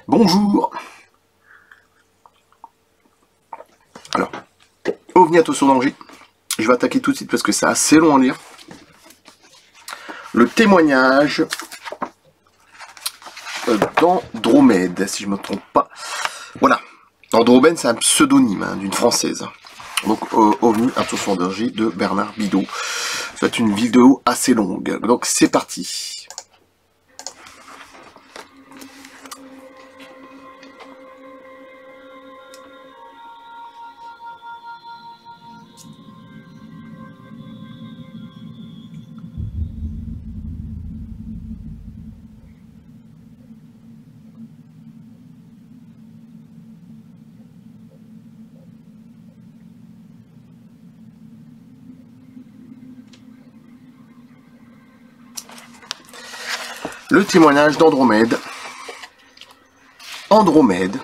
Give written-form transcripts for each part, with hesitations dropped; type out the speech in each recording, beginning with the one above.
Bonjour. Alors, OVNI attention danger. Je vais attaquer tout de suite parce que c'est assez long à lire. Le témoignage d'Andromède, si je ne me trompe pas. Voilà. Andromède, c'est un pseudonyme d'une Française. Donc, OVNI attention danger de Bernard Bidot. C'est une vidéo assez longue. Donc, c'est parti. Le témoignage d'Andromède. Andromède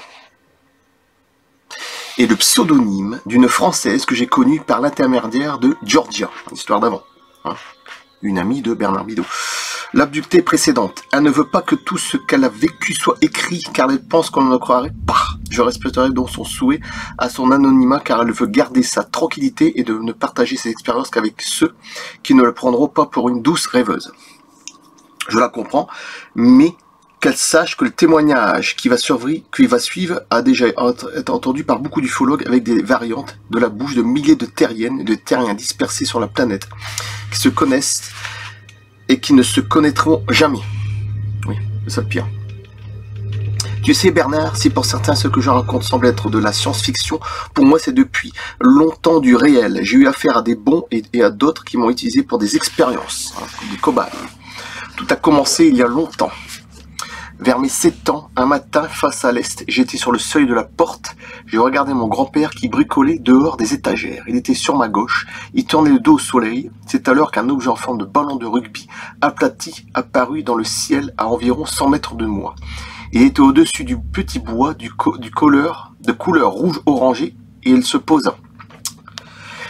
est le pseudonyme d'une Française que j'ai connue par l'intermédiaire de Georgia, l'histoire d'avant, hein, une amie de Bernard Bidot. L'abductée précédente, elle ne veut pas que tout ce qu'elle a vécu soit écrit, car elle pense qu'on ne le croirait pas. Je respecterai donc son souhait à son anonymat, car elle veut garder sa tranquillité et de ne partager ses expériences qu'avec ceux qui ne le prendront pas pour une douce rêveuse. Je la comprends, mais qu'elle sache que le témoignage qui va suivre a déjà été entendu par beaucoup d'ufologues avec des variantes de la bouche de milliers de terriennes et de terriens dispersés sur la planète, qui se connaissent et qui ne se connaîtront jamais. Oui, c'est ça le pire. Tu sais Bernard, si pour certains ce que je raconte semble être de la science-fiction, pour moi c'est depuis longtemps du réel. J'ai eu affaire à des bons et à d'autres qui m'ont utilisé pour des expériences, hein, des cobayes. Tout a commencé il y a longtemps. Vers mes 7 ans, un matin, face à l'est, j'étais sur le seuil de la porte. J'ai regardé mon grand-père qui bricolait dehors des étagères. Il était sur ma gauche, il tournait le dos au soleil. C'est alors qu'un objet en forme de ballon de rugby aplati apparut dans le ciel à environ 100 mètres de moi. Il était au-dessus du petit bois de couleur rouge-orangé et il se posa.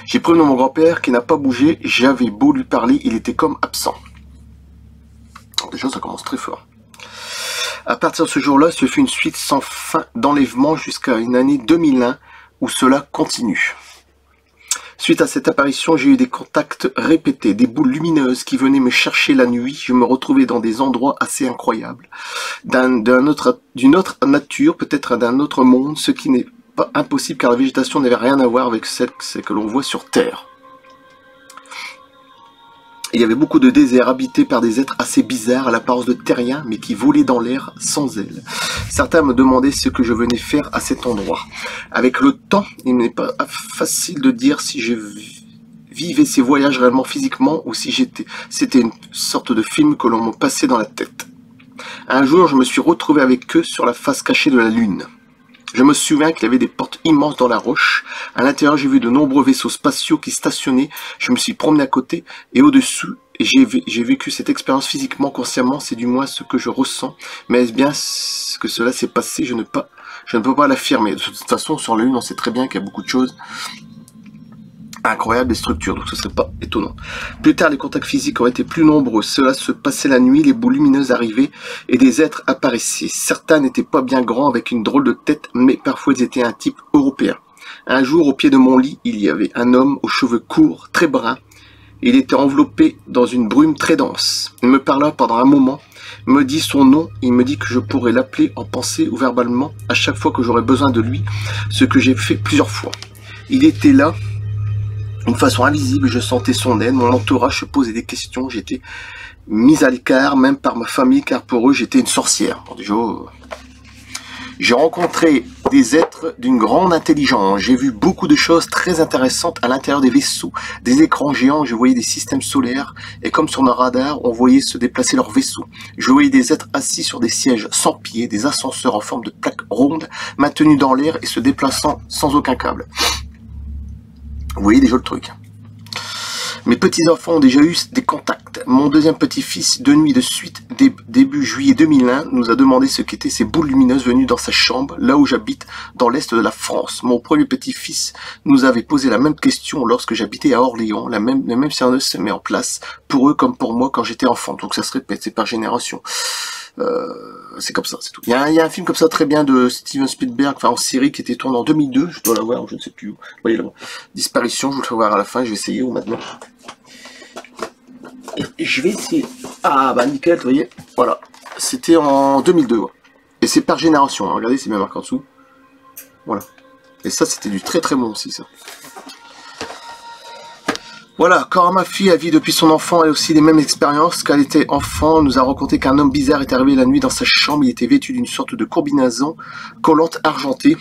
J'ai prévenu mon grand-père qui n'a pas bougé. J'avais beau lui parler, il était comme absent. Déjà, ça commence très fort. À partir de ce jour-là, ce fut une suite sans fin d'enlèvements jusqu'à une année 2001 où cela continue. Suite à cette apparition, j'ai eu des contacts répétés, des boules lumineuses qui venaient me chercher la nuit. Je me retrouvais dans des endroits assez incroyables, d'une autre nature, peut-être d'un autre monde, ce qui n'est pas impossible car la végétation n'avait rien à voir avec celle que l'on voit sur Terre. Il y avait beaucoup de déserts habités par des êtres assez bizarres à l'apparence de terriens, mais qui volaient dans l'air sans ailes. Certains me demandaient ce que je venais faire à cet endroit. Avec le temps, il n'est pas facile de dire si je vivais ces voyages réellement physiquement ou si c'était une sorte de film que l'on me passait dans la tête. Un jour, je me suis retrouvé avec eux sur la face cachée de la Lune. Je me souviens qu'il y avait des portes immenses dans la roche. À l'intérieur, j'ai vu de nombreux vaisseaux spatiaux qui stationnaient. Je me suis promené à côté et au-dessous. J'ai vécu cette expérience physiquement, consciemment. C'est du moins ce que je ressens. Mais est-ce bien que cela s'est passé? Je ne peux pas l'affirmer. De toute façon, sur la Lune, on sait très bien qu'il y a beaucoup de choses incroyables, des structures, donc ce serait pas étonnant. Plus tard, les contacts physiques ont été plus nombreux. Cela se passait la nuit, les boules lumineuses arrivaient et des êtres apparaissaient. Certains n'étaient pas bien grands avec une drôle de tête, mais parfois ils étaient un type européen. Un jour, au pied de mon lit, il y avait un homme aux cheveux courts, très bruns. Il était enveloppé dans une brume très dense. Il me parla pendant un moment, me dit son nom, il me dit que je pourrais l'appeler en pensée ou verbalement à chaque fois que j'aurais besoin de lui, ce que j'ai fait plusieurs fois. Il était là, d'une façon invisible, je sentais son aide, mon entourage se posait des questions, j'étais mise à l'écart, même par ma famille, car pour eux, j'étais une sorcière. Bon, déjà, j'ai rencontré des êtres d'une grande intelligence, j'ai vu beaucoup de choses très intéressantes à l'intérieur des vaisseaux, des écrans géants, je voyais des systèmes solaires, et comme sur nos radars, on voyait se déplacer leurs vaisseaux. Je voyais des êtres assis sur des sièges sans pieds, des ascenseurs en forme de plaques rondes, maintenus dans l'air et se déplaçant sans aucun câble. Vous voyez déjà le truc. Mes petits-enfants ont déjà eu des contacts. Mon deuxième petit-fils, 2 nuits de suite, début juillet 2001, nous a demandé ce qu'étaient ces boules lumineuses venues dans sa chambre, là où j'habite, dans l'est de la France. Mon premier petit-fils nous avait posé la même question lorsque j'habitais à Orléans. Le même scénario se met en place, pour eux comme pour moi, quand j'étais enfant. Donc ça se répète, c'est par génération. C'est comme ça, c'est tout. Il y a un film comme ça très bien de Steven Spielberg, enfin en série, qui était tourné en 2002, je dois l'avoir, je ne sais plus où. Vous voyez là, Disparition, je vous le fais voir à la fin, je vais essayer ou maintenant. Et je vais essayer. Ah bah nickel, vous voyez, voilà. C'était en 2002, ouais. Et c'est par génération, hein. Regardez, c'est bien marqué en dessous. Voilà. Et ça, c'était du très très bon aussi, ça. Voilà, Cora Murphy a vécu depuis son enfant, elle aussi les mêmes expériences. Quand elle était enfant, elle nous a raconté qu'un homme bizarre est arrivé la nuit dans sa chambre. Il était vêtu d'une sorte de combinaison collante argentée.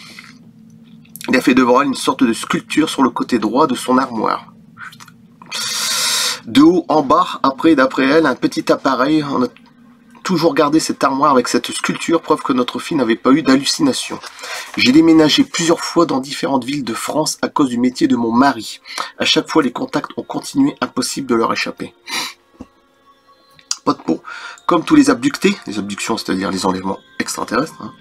Il a fait devant elle une sorte de sculpture sur le côté droit de son armoire. De haut en bas, après et d'après elle, un petit appareil. On a toujours gardé cette armoire avec cette sculpture, preuve que notre fille n'avait pas eu d'hallucination. J'ai déménagé plusieurs fois dans différentes villes de France à cause du métier de mon mari. À chaque fois, les contacts ont continué, impossible de leur échapper. Pas de peau. Comme tous les abductés, les abductions, c'est-à-dire les enlèvements extraterrestres, hein,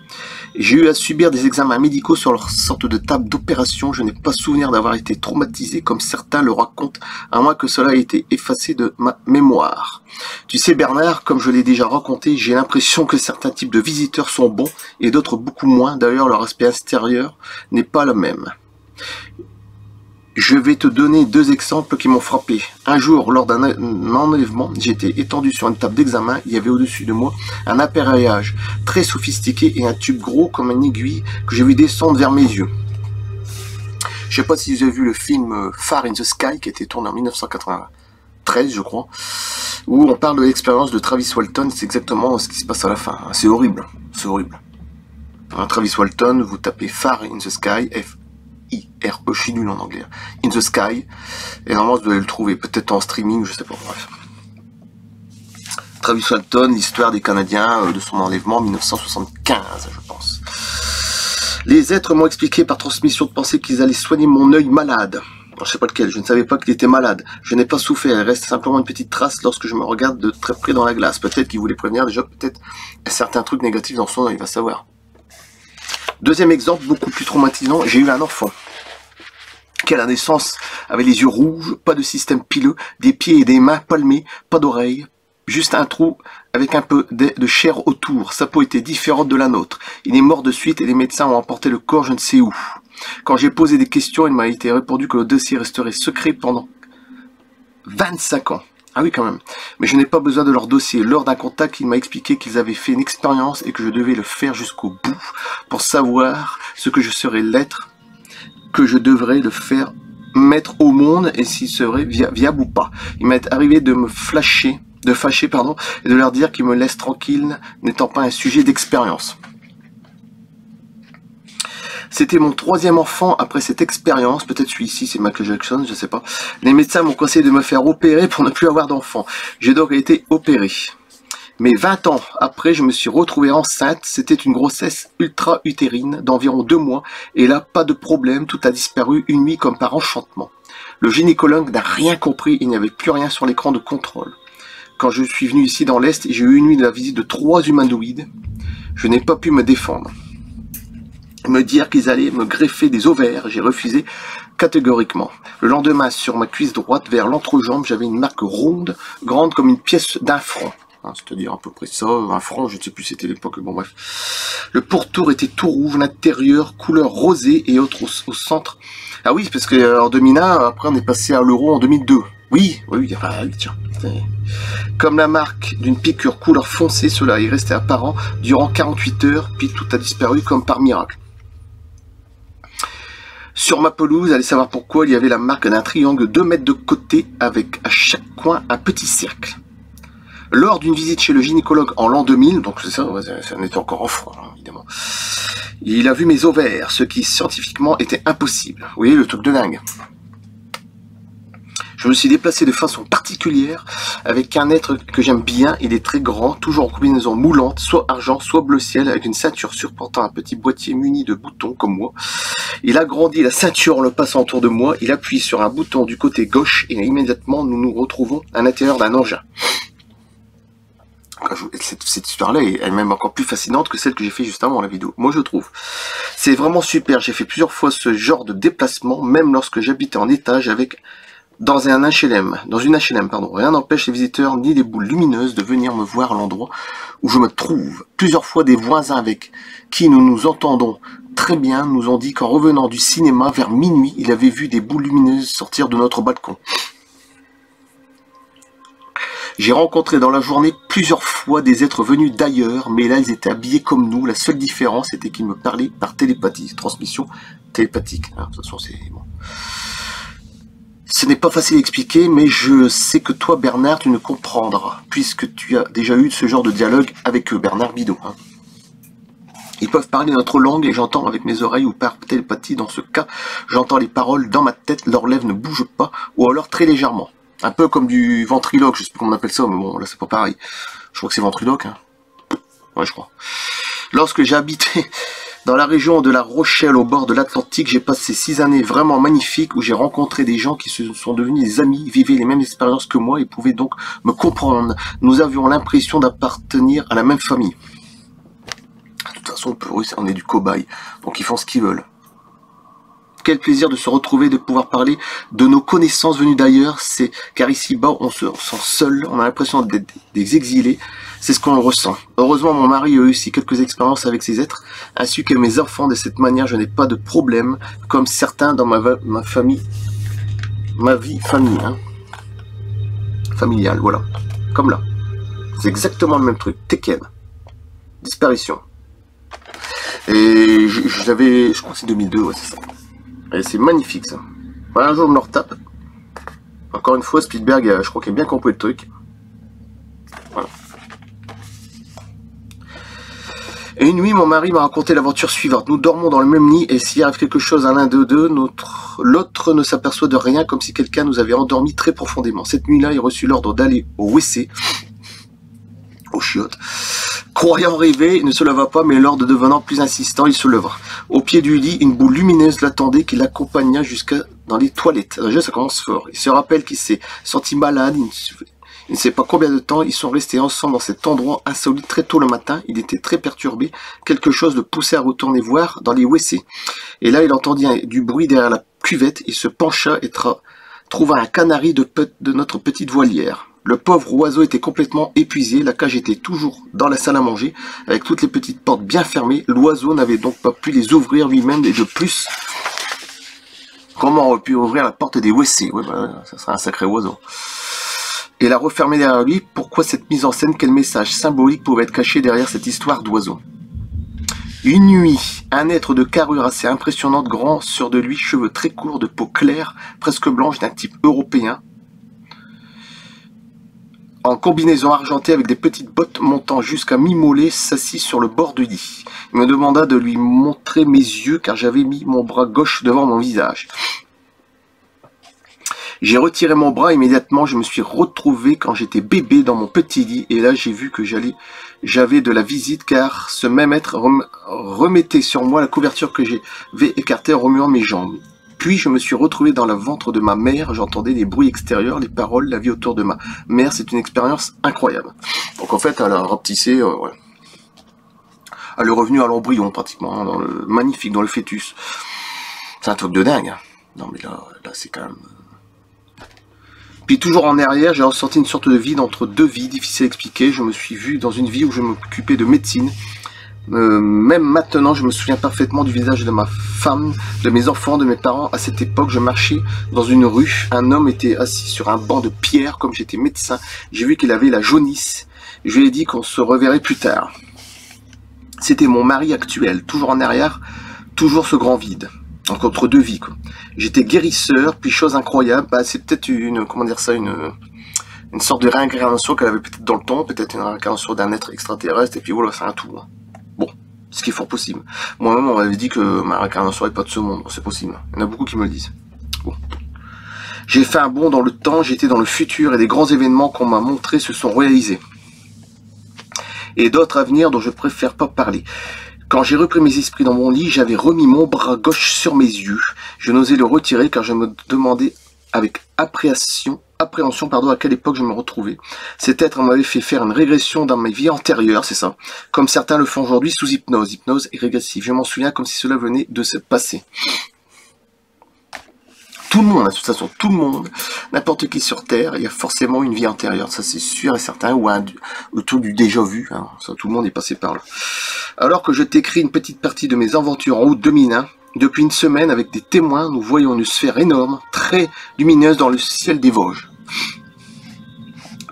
j'ai eu à subir des examens médicaux sur leur sorte de table d'opération. Je n'ai pas souvenir d'avoir été traumatisé comme certains le racontent, à moins que cela ait été effacé de ma mémoire. Tu sais Bernard, comme je l'ai déjà raconté, j'ai l'impression que certains types de visiteurs sont bons et d'autres beaucoup moins. D'ailleurs, leur aspect extérieur n'est pas le même. Je vais te donner deux exemples qui m'ont frappé. Un jour, lors d'un enlèvement, j'étais étendu sur une table d'examen. Il y avait au-dessus de moi un appareillage très sophistiqué et un tube gros comme une aiguille que j'ai vu descendre vers mes yeux. Je ne sais pas si vous avez vu le film Far in the Sky qui a été tourné en 1993, je crois, où on parle de l'expérience de Travis Walton. C'est exactement ce qui se passe à la fin. C'est horrible, c'est horrible. Travis Walton, vous tapez Far in the Sky, F-I-R-E, je suis nul en anglais. In the Sky. Et normalement, vous devez le trouver. Peut-être en streaming, je sais pas. Bref. Travis Walton, l'histoire des Canadiens de son enlèvement en 1975, je pense. Les êtres m'ont expliqué par transmission de pensée qu'ils allaient soigner mon œil malade. Alors, je sais pas lequel, je ne savais pas qu'il était malade. Je n'ai pas souffert, il reste simplement une petite trace lorsque je me regarde de très près dans la glace. Peut-être qu'il voulait prévenir déjà, peut-être certains trucs négatifs dans son œil, il va savoir. Deuxième exemple, beaucoup plus traumatisant, j'ai eu un enfant qui à la naissance avait les yeux rouges, pas de système pileux, des pieds et des mains palmés, pas d'oreilles, juste un trou avec un peu de chair autour. Sa peau était différente de la nôtre. Il est mort de suite et les médecins ont emporté le corps je ne sais où. Quand j'ai posé des questions, il m'a été répondu que le dossier resterait secret pendant 25 ans. Ah oui, quand même. Mais je n'ai pas besoin de leur dossier. Lors d'un contact, il m'a expliqué qu'ils avaient fait une expérience et que je devais le faire jusqu'au bout pour savoir ce que je serais l'être que je devrais le faire mettre au monde et s'il serait viable ou pas. Il m'est arrivé de me fâcher, et de leur dire qu'ils me laissent tranquille, n'étant pas un sujet d'expérience. C'était mon troisième enfant après cette expérience, peut-être celui-ci c'est Michael Jackson, je sais pas. Les médecins m'ont conseillé de me faire opérer pour ne plus avoir d'enfant. J'ai donc été opéré. Mais 20 ans après, je me suis retrouvée enceinte. C'était une grossesse ultra-utérine d'environ 2 mois. Et là, pas de problème, tout a disparu une nuit comme par enchantement. Le gynécologue n'a rien compris, il n'y avait plus rien sur l'écran de contrôle. Quand je suis venu ici dans l'Est, j'ai eu une nuit de la visite de 3 humanoïdes. Je n'ai pas pu me défendre. Me dire qu'ils allaient me greffer des ovaires, j'ai refusé catégoriquement. Le lendemain, sur ma cuisse droite, vers l'entrejambe, j'avais une marque ronde, grande comme une pièce d'un franc. C'est-à-dire à peu près ça, un franc, je ne sais plus c'était l'époque, bon bref. Le pourtour était tout rouge, l'intérieur couleur rosée et autre au centre. Ah oui, parce qu'en 2001, après on est passé à l'euro en 2002. Oui, tiens. Comme la marque d'une piqûre couleur foncée, cela est resté apparent durant 48 heures, puis tout a disparu comme par miracle. Sur ma pelouse, allez savoir pourquoi, il y avait la marque d'un triangle 2 mètres de côté avec à chaque coin un petit cercle. Lors d'une visite chez le gynécologue en l'an 2000, donc c'est ça, on était encore enfant, hein, évidemment, il a vu mes ovaires, ce qui scientifiquement était impossible. Vous voyez le truc de dingue. Je me suis déplacé de façon particulière avec un être que j'aime bien. Il est très grand, toujours en combinaison moulante, soit argent, soit bleu ciel, avec une ceinture surportant un petit boîtier muni de boutons comme moi. Il agrandit la ceinture en le passant autour de moi. Il appuie sur un bouton du côté gauche et immédiatement nous nous retrouvons à l'intérieur d'un engin. Cette histoire-là est même encore plus fascinante que celle que j'ai fait juste avant la vidéo. Moi, je trouve. C'est vraiment super. J'ai fait plusieurs fois ce genre de déplacement, même lorsque j'habitais en étage avec dans une HLM, pardon. Rien n'empêche les visiteurs ni les boules lumineuses de venir me voir à l'endroit où je me trouve. Plusieurs fois, des voisins avec qui nous nous entendons très bien nous ont dit qu'en revenant du cinéma vers minuit, il avait vu des boules lumineuses sortir de notre balcon. J'ai rencontré dans la journée plusieurs fois des êtres venus d'ailleurs, mais là ils étaient habillés comme nous. La seule différence était qu'ils me parlaient par télépathie, transmission télépathique. Hein, de toute façon, c'est bon. Ce n'est pas facile à expliquer, mais je sais que toi, Bernard, tu ne comprendras, puisque tu as déjà eu ce genre de dialogue avec eux, Bernard Bidot. Hein. Ils peuvent parler notre langue et j'entends avec mes oreilles ou par télépathie. Dans ce cas, j'entends les paroles dans ma tête, leurs lèvres ne bougent pas, ou alors très légèrement. Un peu comme du ventriloque, je sais pas comment on appelle ça, mais bon, là c'est pas pareil. Je crois que c'est ventriloque, hein. Ouais, je crois. Lorsque j'ai habité dans la région de La Rochelle, au bord de l'Atlantique, j'ai passé 6 années vraiment magnifiques où j'ai rencontré des gens qui se sont devenus des amis, vivaient les mêmes expériences que moi et pouvaient donc me comprendre. Nous avions l'impression d'appartenir à la même famille. De toute façon, pour eux, on est du cobaye, donc ils font ce qu'ils veulent. Quel plaisir de se retrouver, de pouvoir parler de nos connaissances venues d'ailleurs, c'est car ici-bas, on se sent seul, on a l'impression d'être des exilés, c'est ce qu'on ressent. Heureusement, mon mari a eu aussi quelques expériences avec ces êtres, ainsi que mes enfants. De cette manière, je n'ai pas de problème, comme certains dans ma vie hein, familiale, voilà, comme là. C'est exactement le même truc, Tekken, disparition. Et je crois que c'est 2002, ouais, c'est ça. Et c'est magnifique ça. Voilà, un jour je me le retape. Encore une fois, Spielberg, je crois qu'il a bien compris le truc. Voilà. Et une nuit, mon mari m'a raconté l'aventure suivante. Nous dormons dans le même lit et s'il arrive quelque chose à l'un d'eux deux, l'autre ne s'aperçoit de rien, comme si quelqu'un nous avait endormis très profondément. Cette nuit-là, il reçut l'ordre d'aller au WC, aux chiottes. Croyant rêver, il ne se leva pas, mais l'ordre devenant plus insistant, il se leva. Au pied du lit, une boule lumineuse l'attendait qui l'accompagna jusqu'à dans les toilettes. Déjà, ça commence fort. Il se rappelle qu'il s'est senti malade, il ne sait pas combien de temps. Ils sont restés ensemble dans cet endroit insolite très tôt le matin. Il était très perturbé. Quelque chose le poussait à retourner voir dans les WC. Et là, il entendit du bruit derrière la cuvette. Il se pencha et trouva un canari de notre petite volière. Le pauvre oiseau était complètement épuisé, la cage était toujours dans la salle à manger, avec toutes les petites portes bien fermées. L'oiseau n'avait donc pas pu les ouvrir lui-même, et de plus, comment on aurait pu ouvrir la porte des WC? Ouais, bah, ça serait un sacré oiseau. Et la refermer derrière lui. Pourquoi cette mise en scène? Quel message symbolique pouvait être caché derrière cette histoire d'oiseau? Une nuit, un être de carrure assez impressionnante, grand sur de lui, cheveux très courts, de peau claire, presque blanche, d'un type européen, en combinaison argentée avec des petites bottes montant jusqu'à mi-mollet, s'assit sur le bord du lit. Il me demanda de lui montrer mes yeux car j'avais mis mon bras gauche devant mon visage. J'ai retiré mon bras immédiatement, je me suis retrouvé quand j'étais bébé dans mon petit lit et là j'ai vu que j'avais de la visite car ce même être remettait sur moi la couverture que j'avais écartée en remuant mes jambes. Puis je me suis retrouvé dans le ventre de ma mère, j'entendais les bruits extérieurs, les paroles, la vie autour de ma mère, c'est une expérience incroyable. Donc en fait, elle a rapetissé, ouais. Elle est revenue à l'embryon pratiquement, hein, dans le magnifique, dans le fœtus. C'est un truc de dingue. Hein. Non mais là c'est quand même... Puis toujours en arrière, j'ai ressenti une sorte de vide entre deux vies, difficile à expliquer. Je me suis vu dans une vie où je m'occupais de médecine. Même maintenant, je me souviens parfaitement du visage de ma femme, de mes enfants, de mes parents. À cette époque, je marchais dans une rue. Un homme était assis sur un banc de pierre. Comme j'étais médecin, j'ai vu qu'il avait la jaunisse. Je lui ai dit qu'on se reverrait plus tard. C'était mon mari actuel. Toujours en arrière, toujours ce grand vide. Donc entre deux vies, quoi. J'étais guérisseur, puis chose incroyable, bah, c'est peut-être une, comment dire ça, une sorte de réincarnation qu'elle avait peut-être dans le temps, peut-être une réincarnation d'un être extraterrestre, et puis voilà, c'est un tout. Hein. Bon, ce qui est fort possible. Moi-même, on m'avait dit que ma réincarnation n'est pas de ce monde, c'est possible. Il y en a beaucoup qui me le disent. Bon. J'ai fait un bond dans le temps, j'étais dans le futur, et des grands événements qu'on m'a montrés se sont réalisés. Et d'autres à venir dont je préfère pas parler. Quand j'ai repris mes esprits dans mon lit, j'avais remis mon bras gauche sur mes yeux. Je n'osais le retirer car je me demandais avec appréhension, à quelle époque je me retrouvais. Cet être m'avait fait faire une régression dans mes vies antérieures, c'est ça. Comme certains le font aujourd'hui sous hypnose. Hypnose et régressive. Je m'en souviens comme si cela venait de se passer. tout le monde, de toute façon, tout le monde, n'importe qui sur Terre, il y a forcément une vie antérieure, ça c'est sûr et certain, ou autour du déjà vu, hein, ça tout le monde est passé par là. Alors que je t'écris une petite partie de mes aventures en août 2001, depuis une semaine, avec des témoins, nous voyons une sphère énorme, très lumineuse dans le ciel des Vosges.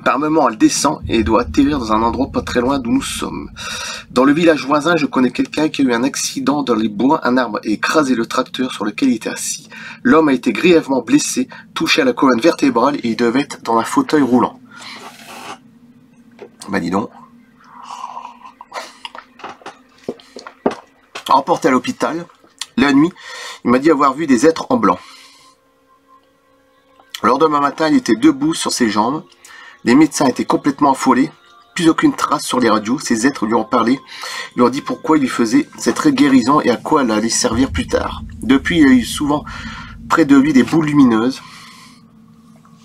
Par moment, elle descend et doit atterrir dans un endroit pas très loin d'où nous sommes. Dans le village voisin, je connais quelqu'un qui a eu un accident dans les bois. Un arbre a écrasé le tracteur sur lequel il était assis. L'homme a été grièvement blessé, touché à la colonne vertébrale et il devait être dans un fauteuil roulant. Bah dis donc. Emporté à l'hôpital, la nuit, il m'a dit avoir vu des êtres en blanc. Le lendemain matin, il était debout sur ses jambes. Les médecins étaient complètement affolés, plus aucune trace sur les radios. Ces êtres lui ont parlé, lui ont dit pourquoi il lui faisait cette guérison et à quoi elle allait servir plus tard. Depuis, il a eu souvent près de lui des boules lumineuses,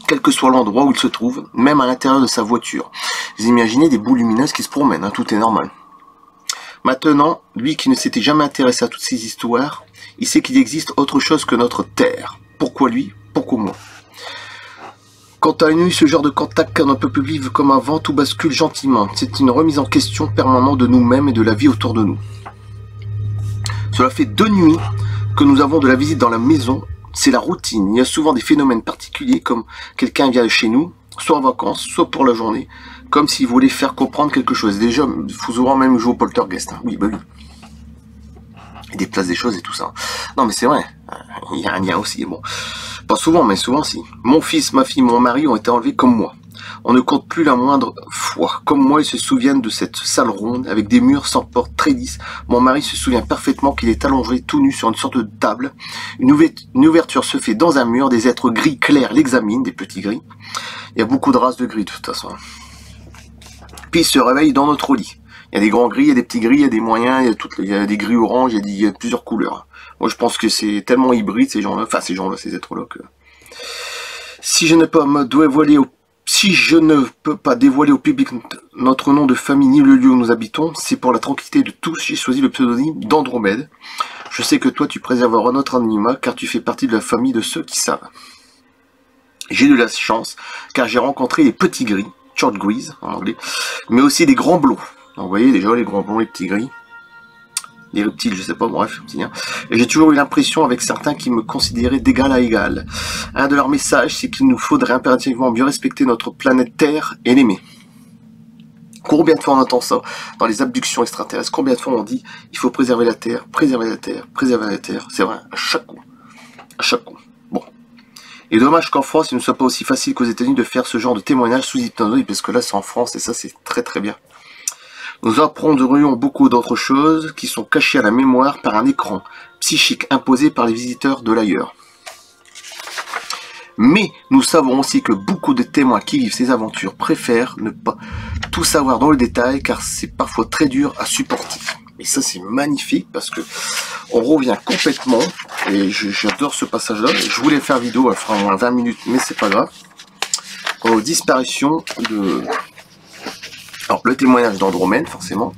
quel que soit l'endroit où il se trouve, même à l'intérieur de sa voiture. Vous imaginez des boules lumineuses qui se promènent, hein, tout est normal. Maintenant, lui qui ne s'était jamais intéressé à toutes ces histoires, il sait qu'il existe autre chose que notre Terre. Pourquoi lui? Pourquoi moi? Quand on a eu ce genre de contact, qu'on ne peut plus vivre comme avant, tout bascule gentiment. C'est une remise en question permanente de nous-mêmes et de la vie autour de nous. Cela fait 2 nuits que nous avons de la visite dans la maison. C'est la routine. Il y a souvent des phénomènes particuliers, comme quelqu'un vient chez nous, soit en vacances, soit pour la journée, comme s'il voulait faire comprendre quelque chose. Déjà, il faut souvent même jouer au poltergeist. Hein. Oui, bah oui. Il déplace des choses et tout ça. Non, mais c'est vrai. Il y a un lien aussi. Bon. Pas souvent, mais souvent si. Mon fils, ma fille, mon mari ont été enlevés comme moi. On ne compte plus la moindre fois. Comme moi, ils se souviennent de cette salle ronde, avec des murs sans porte très lisses. Mon mari se souvient parfaitement qu'il est allongé tout nu sur une sorte de table. Une ouverture se fait dans un mur, des êtres gris clairs l'examinent, des petits gris. Il y a beaucoup de races de gris de toute façon. Puis il se réveille dans notre lit. Il y a des grands gris, il y a des petits gris, il y a des moyens, il y a des gris orange, il y a plusieurs couleurs. Moi, je pense que c'est tellement hybride, ces gens-là, enfin, ces êtres-là, que... Si je ne peux pas dévoiler au public notre nom de famille ni le lieu où nous habitons, c'est pour la tranquillité de tous, j'ai choisi le pseudonyme d'Andromède. Je sais que toi, tu préserveras notre anonymat, car tu fais partie de la famille de ceux qui savent. J'ai eu de la chance, car j'ai rencontré les petits gris, short greys, en anglais, mais aussi des grands blonds. Donc, vous voyez, déjà, les grands blonds, les petits gris. Les reptiles, je sais pas, bref, et j'ai toujours eu l'impression avec certains qui me considéraient d'égal à égal. Un de leurs messages, c'est qu'il nous faudrait impérativement mieux respecter notre planète Terre et l'aimer. Combien de fois on entend ça dans les abductions extraterrestres? Combien de fois on dit il faut préserver la Terre, préserver la Terre, préserver la Terre? C'est vrai, à chaque coup. À chaque coup. Bon. Et dommage qu'en France, il ne soit pas aussi facile qu'aux États-Unis de faire ce genre de témoignage sous hypnose, parce que là, c'est en France et ça, c'est très très bien. Nous apprendrions beaucoup d'autres choses qui sont cachées à la mémoire par un écran psychique imposé par les visiteurs de l'ailleurs. Mais nous savons aussi que beaucoup de témoins qui vivent ces aventures préfèrent ne pas tout savoir dans le détail car c'est parfois très dur à supporter. Et ça c'est magnifique parce que on revient complètement, et j'adore ce passage-là. Je voulais faire vidéo, elle fera moins 20 minutes, mais c'est pas grave. Aux disparitions de... Alors, le témoignage d'Andromède, forcément.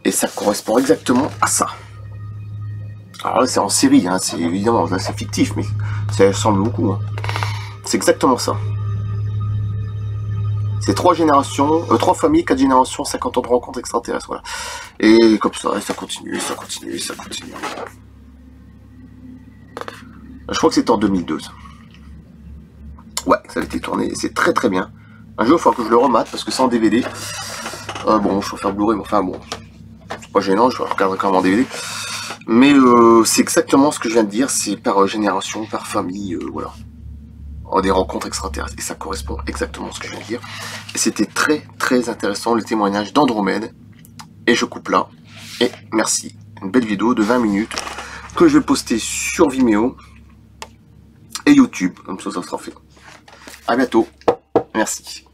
Et ça correspond exactement à ça. Alors là, c'est en série, hein, c'est évidemment, là, c'est fictif, mais ça ressemble beaucoup. Hein. C'est exactement ça. C'est 3 générations, 3 familles, 4 générations, 50 ans de rencontres extraterrestres, voilà. Et comme ça, et ça continue, ça continue, ça continue. Je crois que c'était en 2002, ça. Ouais, ça a été tourné, c'est très très bien. Un jour, il faudra que je le remate parce que c'est en DVD. Bon, je vais faire Blu-ray, mais enfin bon, c'est pas gênant, je vais regarder quand même en DVD. Mais c'est exactement ce que je viens de dire, c'est par génération, par famille, voilà. Des rencontres extraterrestres. Et ça correspond exactement à ce que je viens de dire. Et c'était très très intéressant, le témoignage d'Andromède. Et je coupe là. Et merci. Une belle vidéo de 20 minutes que je vais poster sur Vimeo et YouTube. Comme ça, ça sera fait. À bientôt. Merci.